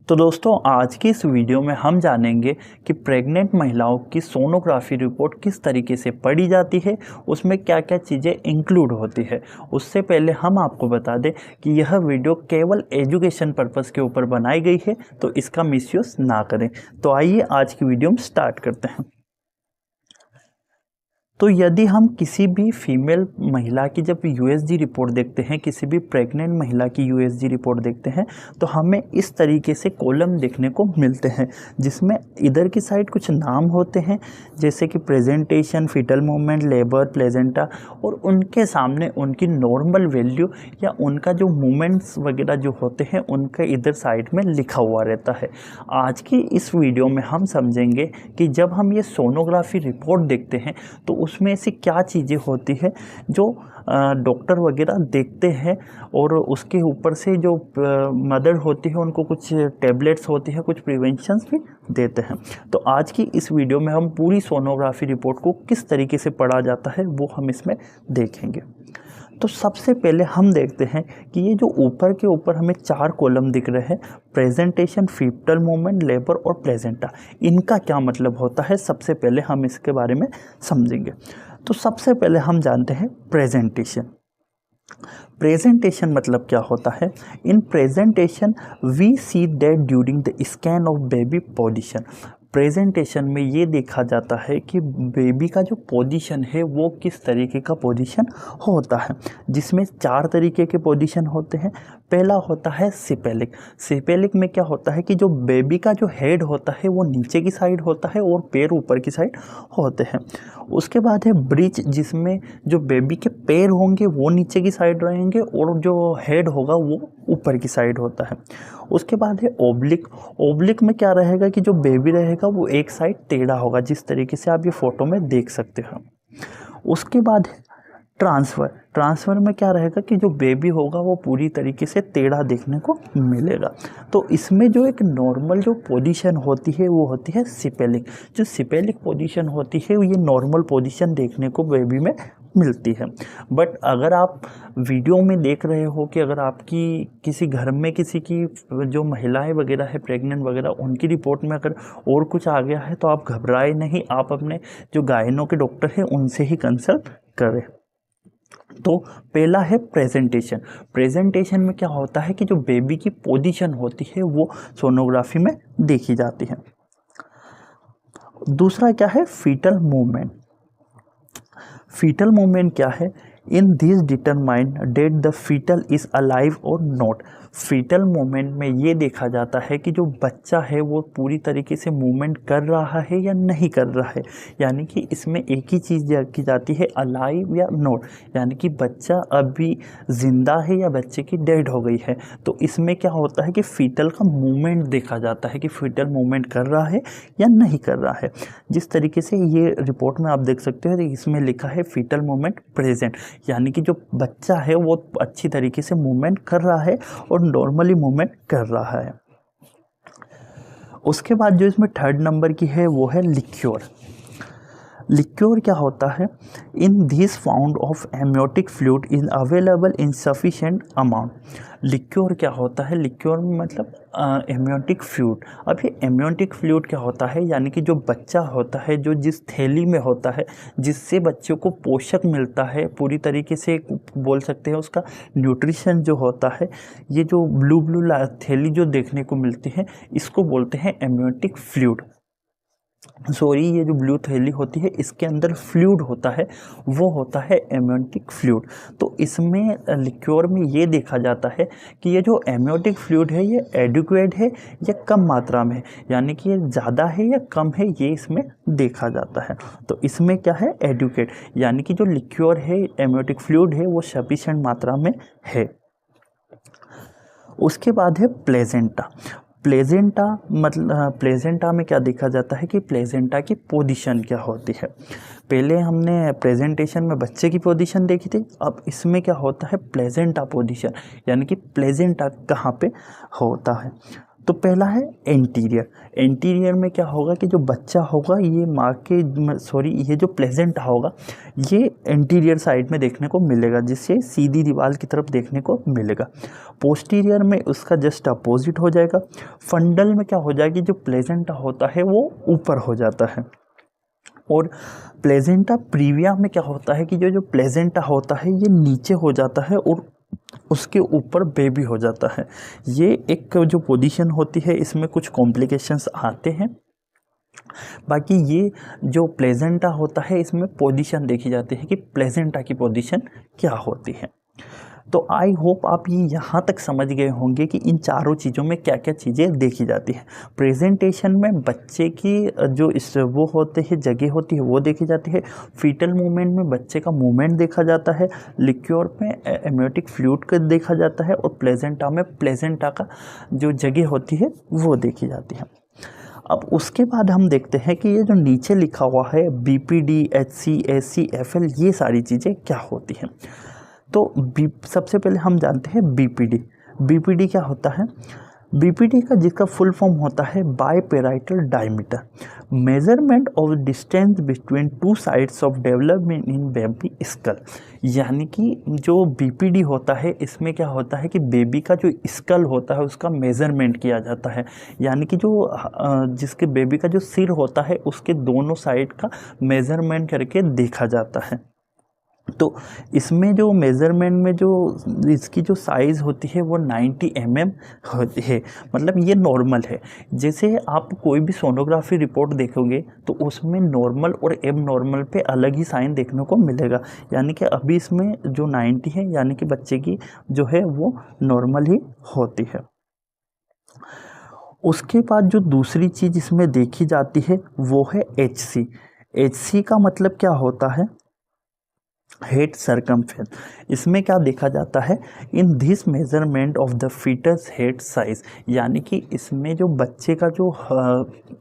तो दोस्तों आज की इस वीडियो में हम जानेंगे कि प्रेग्नेंट महिलाओं की सोनोग्राफी रिपोर्ट किस तरीके से पढ़ी जाती है, उसमें क्या क्या चीज़ें इंक्लूड होती है। उससे पहले हम आपको बता दें कि यह वीडियो केवल एजुकेशन पर्पस के ऊपर बनाई गई है, तो इसका मिसयूज़ ना करें। तो आइए आज की वीडियो में स्टार्ट करते हैं। तो यदि हम किसी भी फीमेल महिला की जब यूएसजी रिपोर्ट देखते हैं, किसी भी प्रेग्नेंट महिला की यूएसजी रिपोर्ट देखते हैं, तो हमें इस तरीके से कॉलम देखने को मिलते हैं, जिसमें इधर की साइड कुछ नाम होते हैं जैसे कि presentation, fetal movement, labour, placenta, और उनके सामने उनकी नॉर्मल वैल्यू या उनका जो मूवमेंट्स वगैरह जो होते हैं उनके इधर साइड में लिखा हुआ रहता है। आज की इस वीडियो में हम समझेंगे कि जब हम ये सोनोग्राफी रिपोर्ट देखते हैं तो उसमें ऐसी क्या चीज़ें होती है जो डॉक्टर वगैरह देखते हैं, और उसके ऊपर से जो मदर होती है उनको कुछ टैबलेट्स होती है, कुछ प्रिवेंशंस भी देते हैं। तो आज की इस वीडियो में हम पूरी सोनोग्राफी रिपोर्ट को किस तरीके से पढ़ा जाता है वो हम इसमें देखेंगे। तो सबसे पहले हम देखते हैं कि ये जो ऊपर के ऊपर हमें 4 कॉलम दिख रहे हैं, प्रेजेंटेशन, फीटल मूवमेंट, लेबर और प्लेजेंटा, इनका क्या मतलब होता है, सबसे पहले हम इसके बारे में समझेंगे। तो सबसे पहले हम जानते हैं प्रेजेंटेशन। प्रेजेंटेशन मतलब क्या होता है। In presentation we see that during the scan of baby position. Presentation में ये देखा जाता है कि बेबी का जो पोजीशन है वो किस तरीके का पोजीशन होता है, जिसमें 4 तरीके के पोजीशन होते हैं। पहला होता है सिपेलिक। सिपेलिक में क्या होता है कि जो बेबी का जो हेड होता है वो नीचे की साइड होता है और पैर ऊपर की साइड होते हैं। उसके बाद है ब्रिज, जिसमें जो बेबी के पैर होंगे वो नीचे की साइड रहेंगे और जो हेड होगा वो ऊपर की साइड होता है। उसके बाद है ओब्लिक। ओब्लिक में क्या रहेगा कि जो बेबी रहेगा वो एक साइड टेढ़ा होगा, जिस तरीके से आप ये फोटो में देख सकते हो। उसके बाद है ट्रांसफ़र। ट्रांसफ़र में क्या रहेगा कि जो बेबी होगा वो पूरी तरीके से टेढ़ा देखने को मिलेगा। तो इसमें जो एक नॉर्मल जो पोजीशन होती है वो होती है सिपेलिक। जो सिपेलिक पोजीशन होती है ये नॉर्मल पोजीशन देखने को बेबी में मिलती है। बट अगर आप वीडियो में देख रहे हो कि अगर आपकी किसी घर में किसी की जो महिलाएं वगैरह है प्रेग्नेंट वगैरह, उनकी रिपोर्ट में अगर और कुछ आ गया है तो आप घबराए नहीं, आप अपने जो गायनो के डॉक्टर हैं उनसे ही कंसल्ट करें। तो पहला है प्रेजेंटेशन। प्रेजेंटेशन में क्या होता है कि जो बेबी की पोजीशन होती है वो सोनोग्राफी में देखी जाती है। दूसरा क्या है फीटल मूवमेंट। फीटल मूवमेंट क्या है, in this determine that the fetal is alive और नॉट। फीटल मूवमेंट में ये देखा जाता है कि जो बच्चा है वो पूरी तरीके से मूवमेंट कर रहा है या नहीं कर रहा है। यानी कि इसमें एक ही चीज़ की जाती है, अलाइव या नॉट, यानी कि बच्चा अभी ज़िंदा है या बच्चे की डेड हो गई है। तो इसमें क्या होता है कि फीटल का मूवमेंट देखा जाता है कि फीटल मूवमेंट कर रहा है या नहीं कर रहा है। जिस तरीके से ये रिपोर्ट में आप देख सकते हो, इसमें लिखा है फीटल मूवमेंट प्रेजेंट, यानी कि जो बच्चा है वो अच्छी तरीके से मूवमेंट कर रहा है और नॉर्मली मूवमेंट कर रहा है। उसके बाद जो इसमें 3rd नंबर की है वो है लिक्योर। लिक्योर क्या होता है, in this found of amniotic fluid is available in sufficient amount. Liquor क्या होता है, लिक्योर में मतलब एम्नियोटिक फ्लूइड। अब ये एम्नियोटिक फ्लूइड क्या होता है, यानी कि जो बच्चा होता है जो जिस थैली में होता है जिससे बच्चों को पोषक मिलता है, पूरी तरीके से बोल सकते हैं उसका न्यूट्रिशन जो होता है, ये जो ब्लू थैली जो देखने को मिलती है इसको बोलते हैं एम्नियोटिक फ्लूइड। सॉरी, ये जो ब्लू थैली होती है इसके अंदर फ्लूइड होता है, वो होता है एम्नियोटिक फ्लूइड। तो इसमें लिक्योर में ये देखा जाता है कि ये जो एम्नियोटिक फ्लूइड है ये एडिक्वेट है या कम मात्रा में है, यानी कि ये ज़्यादा है या कम है, ये इसमें देखा जाता है। तो इसमें क्या है, एडिक्वेट, यानी कि जो लिक्योर है एम्नियोटिक फ्लूइड है वो सफिशिएंट मात्रा में है। उसके बाद है प्लेजेंटा। प्लेजेंटा मतलब प्लेजेंटा में क्या देखा जाता है कि प्लेजेंटा की पोजीशन क्या होती है। पहले हमने प्रेजेंटेशन में बच्चे की पोजीशन देखी थी, अब इसमें क्या होता है प्लेजेंटा पोजीशन, यानी कि प्लेजेंटा कहाँ पे होता है। तो पहला है एंटीरियर। एंटीरियर में क्या होगा कि जो बच्चा होगा ये माँ के ये जो प्लेजेंटा होगा ये एंटीरियर साइड में देखने को मिलेगा, जिससे सीधी दीवार की तरफ देखने को मिलेगा। पोस्टीरियर में उसका जस्ट अपोजिट हो जाएगा। फंडल में क्या हो जाएगी, जो प्लेजेंटा होता है वो ऊपर हो जाता है। और प्लेजेंटा प्रीविया में क्या होता है कि जो प्लेजेंटा होता है ये नीचे हो जाता है और उसके ऊपर बेबी हो जाता है। ये एक जो पोजीशन होती है इसमें कुछ कॉम्प्लिकेशंस आते हैं। बाकी ये जो प्लेजेंटा होता है इसमें पोजीशन देखी जाती है कि प्लेजेंटा की पोजीशन क्या होती है। तो आई होप आप ये यहाँ तक समझ गए होंगे कि इन चारों चीज़ों में क्या क्या चीज़ें देखी जाती है। प्रेजेंटेशन में बच्चे की जो वो होते हैं जगह होती है वो देखी जाती है। फीटल मूवमेंट में बच्चे का मूवमेंट देखा जाता है। लिक्योर में एम्नियोटिक फ्लूइड का देखा जाता है। और प्लेजेंटा में प्लेजेंटा का जो जगह होती है वो देखी जाती है। अब उसके बाद हम देखते हैं कि ये जो नीचे लिखा हुआ है BPD, HC, SC, FL ये सारी चीज़ें क्या होती हैं। तो सबसे पहले हम जानते हैं BPD। BPD क्या होता है? BPD का जिसका फुल फॉर्म होता है biparietal diameter, measurement of distance between two sides of development in baby skull. यानी कि जो BPD होता है इसमें क्या होता है कि बेबी का जो स्कल होता है उसका मेज़रमेंट किया जाता है। यानी कि जो जिसके बेबी का जो सिर होता है उसके दोनों साइड का मेज़रमेंट करके देखा जाता है। तो इसमें जो मेज़रमेंट में जो इसकी जो साइज़ होती है वो 90 mm होती है। मतलब ये नॉर्मल है। जैसे आप कोई भी सोनोग्राफी रिपोर्ट देखोगे तो उसमें नॉर्मल और एब नॉर्मल पे अलग ही साइन देखने को मिलेगा। यानी कि अभी इसमें जो 90 है यानी कि बच्चे की जो है वो नॉर्मल ही होती है। उसके बाद जो दूसरी चीज़ इसमें देखी जाती है वो है HC। HC का मतलब क्या होता है? Head circumference. इसमें क्या देखा जाता है? In this measurement of the fetus head size. यानी कि इसमें जो बच्चे का जो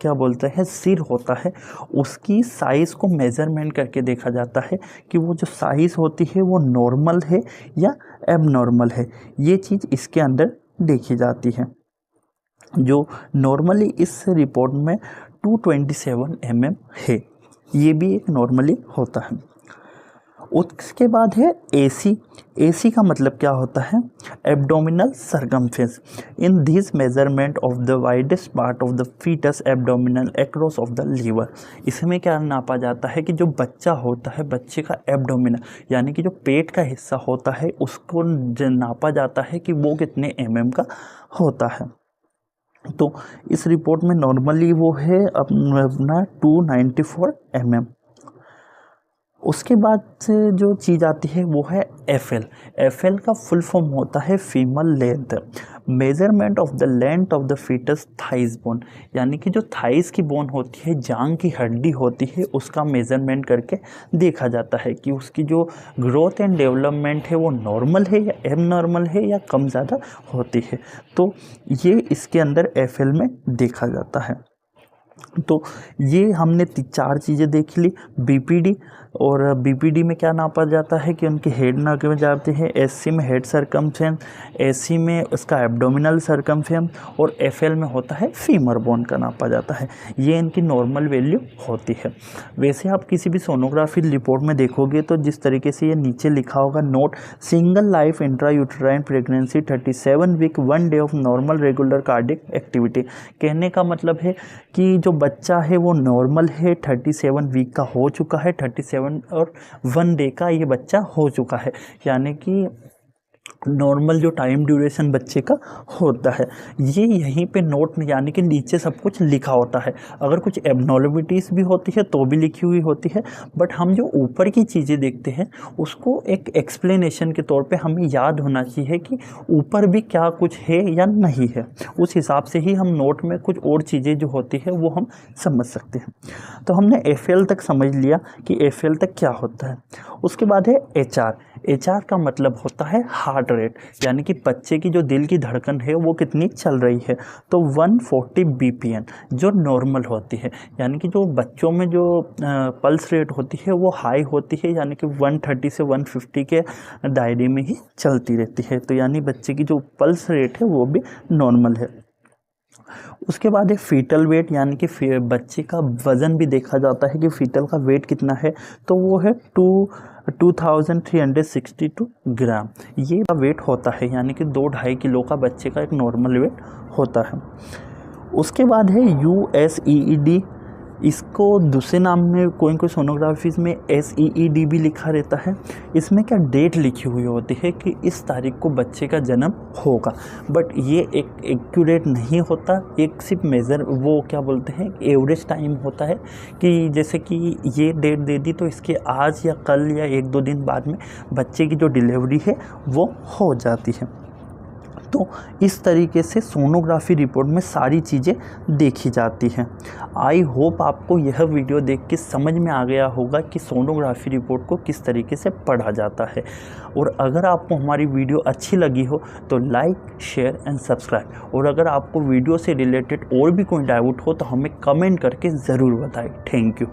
क्या बोलते हैं सिर होता है उसकी साइज़ को मेजरमेंट करके देखा जाता है कि वो जो साइज़ होती है वो नॉर्मल है या एबनॉर्मल है। ये चीज़ इसके अंदर देखी जाती है। जो नॉर्मली इस रिपोर्ट में 227 mm है। ये भी एक नॉर्मली होता है। उसके बाद है AC। AC का मतलब क्या होता है? Abdominal circumference. In this measurement of the widest part of the fetus abdominal across of the liver. इसमें क्या नापा जाता है कि जो बच्चा होता है बच्चे का एब्डोमिनल यानी कि जो पेट का हिस्सा होता है उसको नापा जाता है कि वो कितने mm का होता है। तो इस रिपोर्ट में नॉर्मली वो है अपना 294 mm। उसके बाद से जो चीज़ आती है वो है FL। FL का फुल फॉर्म होता है femur length, measurement of the length of the foetus thighs bone. यानी कि जो थाइस की बोन होती है जांग की हड्डी होती है उसका मेजरमेंट करके देखा जाता है कि उसकी जो ग्रोथ एंड डेवलपमेंट है वो नॉर्मल है या एबनॉर्मल है या कम ज़्यादा होती है। तो ये इसके अंदर FL में देखा जाता है। तो ये हमने 4 चीज़ें देख ली। BPD और BPD में क्या नापा जाता है कि उनके हेड नापे जाते हैं। SC में हेड सरकमफेरेंस, AC में उसका एब्डोमिनल सरकमफेरेंस और FL में होता है फीमर बोन का नापा जाता है। ये इनकी नॉर्मल वैल्यू होती है। वैसे आप किसी भी सोनोग्राफी रिपोर्ट में देखोगे तो जिस तरीके से ये नीचे लिखा होगा note single life intrauterine pregnancy 37 week 1 day of normal regular cardiac activity. कहने का मतलब है कि जो बच्चा है वो नॉर्मल है, 37 वीक का हो चुका है, 37 और 1 डे का ये बच्चा हो चुका है। यानी कि नॉर्मल जो टाइम ड्यूरेशन बच्चे का होता है ये यहीं पे नोट में यानी कि नीचे सब कुछ लिखा होता है। अगर कुछ एबनॉर्मलिटीज़ भी होती है तो भी लिखी हुई होती है। बट हम जो ऊपर की चीज़ें देखते हैं उसको एक एक्सप्लेनेशन के तौर पे हमें याद होना चाहिए कि ऊपर भी क्या कुछ है या नहीं है। उस हिसाब से ही हम नोट में कुछ और चीज़ें जो होती है वो हम समझ सकते हैं। तो हमने FL तक समझ लिया कि FL तक क्या होता है। उसके बाद है HR। HR का मतलब होता है हार्ट रेट, यानी कि बच्चे की जो दिल की धड़कन है वो कितनी चल रही है। तो 140 BPM जो नॉर्मल होती है। यानी कि जो बच्चों में जो पल्स रेट होती है वो हाई होती है, यानी कि 130 से 150 के दायरे में ही चलती रहती है। तो यानी बच्चे की जो पल्स रेट है वो भी नॉर्मल है। उसके बाद है फीटल वेट, यानी कि बच्चे का वज़न भी देखा जाता है कि फीटल का वेट कितना है, तो वो है 2362 ग्राम, ये वेट होता है, यानी कि 2-2.5 किलो का बच्चे का एक नॉर्मल वेट होता है। उसके बाद है USEED, इसको दूसरे नाम में कोई सोनोग्राफीज़ में SEED भी लिखा रहता है। इसमें क्या डेट लिखी हुई होती है कि इस तारीख को बच्चे का जन्म होगा, बट ये एक एक्यूरेट नहीं होता, एक सिर्फ मेज़र वो क्या बोलते हैं एवरेज टाइम होता है कि जैसे कि ये डेट दे दी तो इसके आज या कल या 1-2 दिन बाद में बच्चे की जो डिलीवरी है वो हो जाती है। तो इस तरीके से सोनोग्राफी रिपोर्ट में सारी चीज़ें देखी जाती हैं। आई होप आपको यह वीडियो देख के समझ में आ गया होगा कि सोनोग्राफी रिपोर्ट को किस तरीके से पढ़ा जाता है। और अगर आपको हमारी वीडियो अच्छी लगी हो तो लाइक, शेयर एंड सब्सक्राइब। और अगर आपको वीडियो से रिलेटेड और भी कोई डाउट हो तो हमें कमेंट करके ज़रूर बताएं। Thank you.